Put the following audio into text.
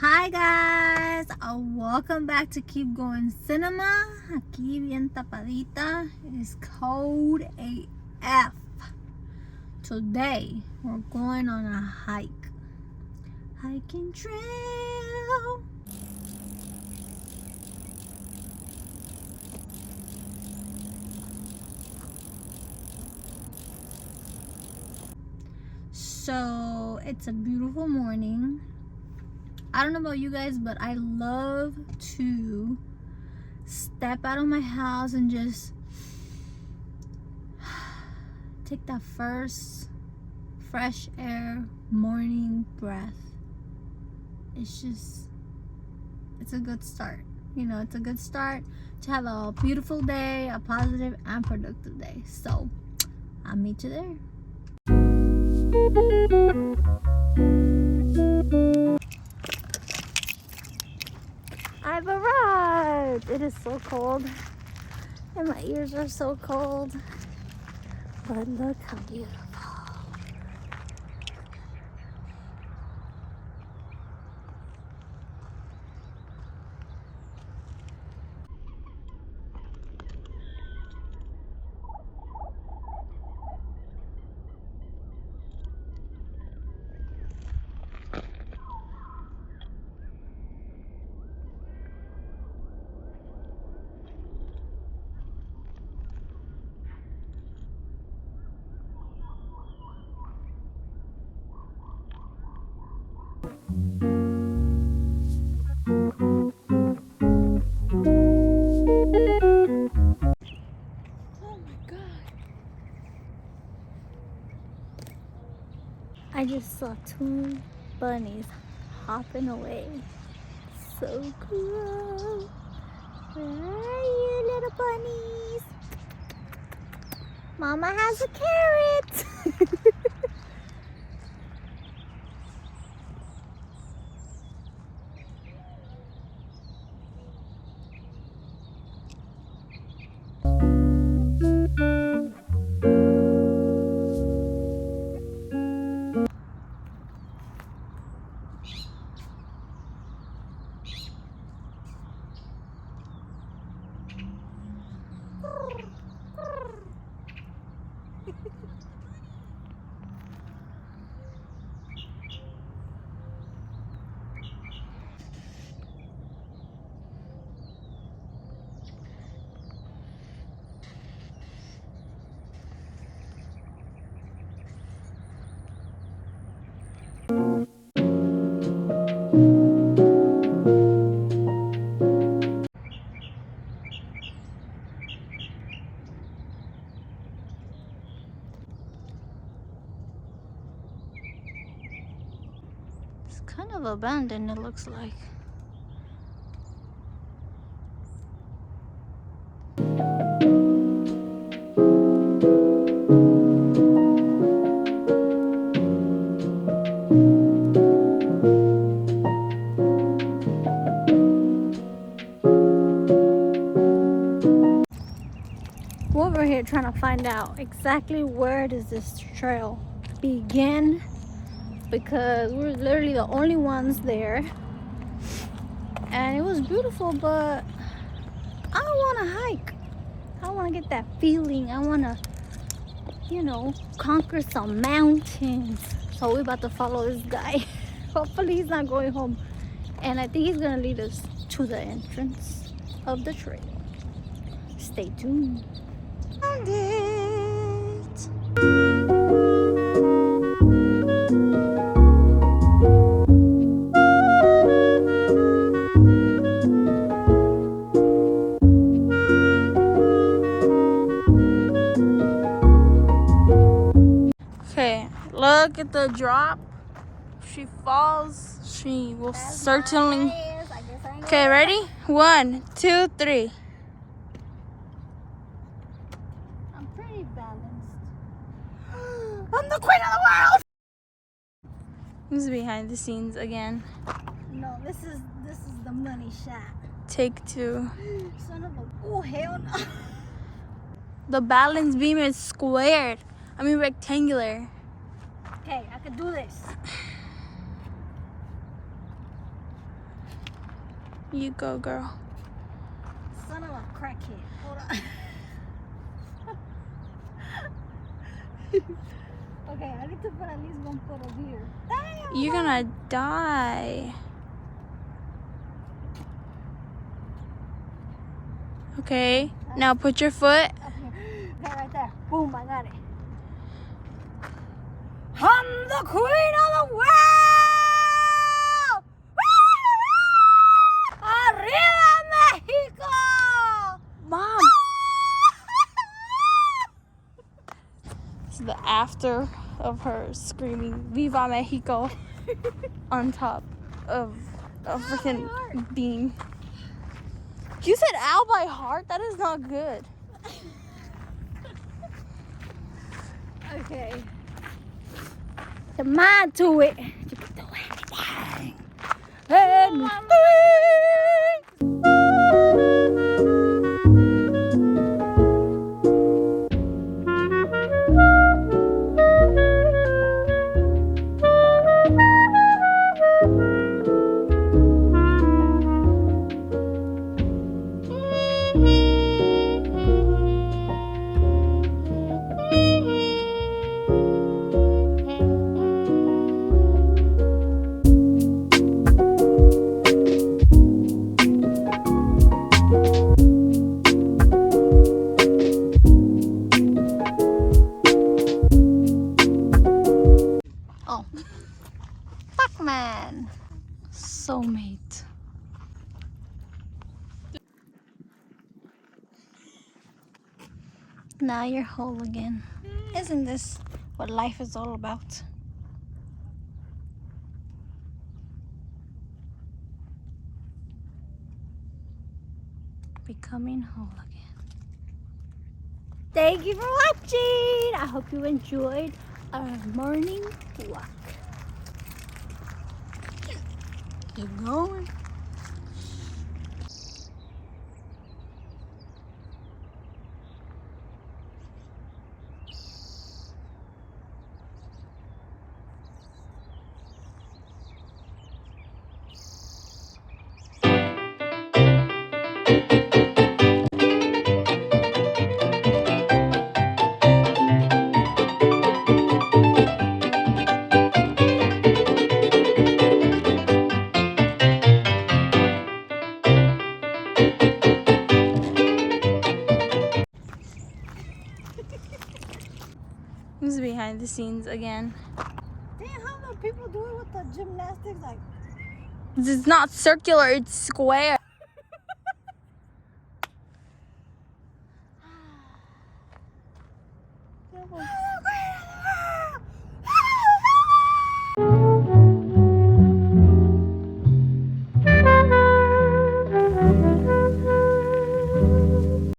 Hi guys, welcome back to Keep Going Cinema. Aquí bien tapadita. It is cold AF. Today we're going on a hiking trail. So it's a beautiful morning. I don't know about you guys, but I love to step out of my house and just take that first fresh air morning breath. It's a good start. You know, it's a good start to have a beautiful day, a positive and productive day. So I'll meet you there. I've arrived. It is so cold and my ears are so cold, but look how beautiful. I just saw two bunnies hopping away. So cool. Where are you, little bunnies? Mama has a carrot. It's kind of abandoned, it looks like. We're over here trying to find out exactly where does this trail begin, because we're literally the only ones there, and it was beautiful, but I don't want to hike. I want to get that feeling. I want to, conquer some mountains. So we're about to follow this guy. Hopefully he's not going home, and I think he's gonna lead us to the entrance of the trail. Stay tuned. Found it. Okay, look at the drop. If she falls, she will certainly. Okay, ready? 1, 2, 3. I'm pretty balanced. I'm the queen of the world. This is behind the scenes again. No, this is the money shot. Take 2. Son of a. Oh hell no. The balance beam is squared. I mean rectangular. Okay, I could do this. You go, girl. Son of a crackhead. Hold on. Okay, I need to put at least one foot over here. Damn, You're gonna die. Okay, now put your foot. Up here. Okay, right there. Boom, I got it. I'm the queen of the world! Arriba, Mexico! Mom! This is the after of her screaming Viva Mexico on top of a freaking beam. You said ow by heart? That is not good. Okay. The mind to it. You can do anything. Anything. Oh. Pac-Man. Soulmate. Now you're whole again. Isn't this what life is all about? Becoming whole again. Thank you for watching. I hope you enjoyed our morning walk. Keep going. This is behind the scenes again. Damn, how do people do it with the gymnastics? Like, It's not circular, it's square. that was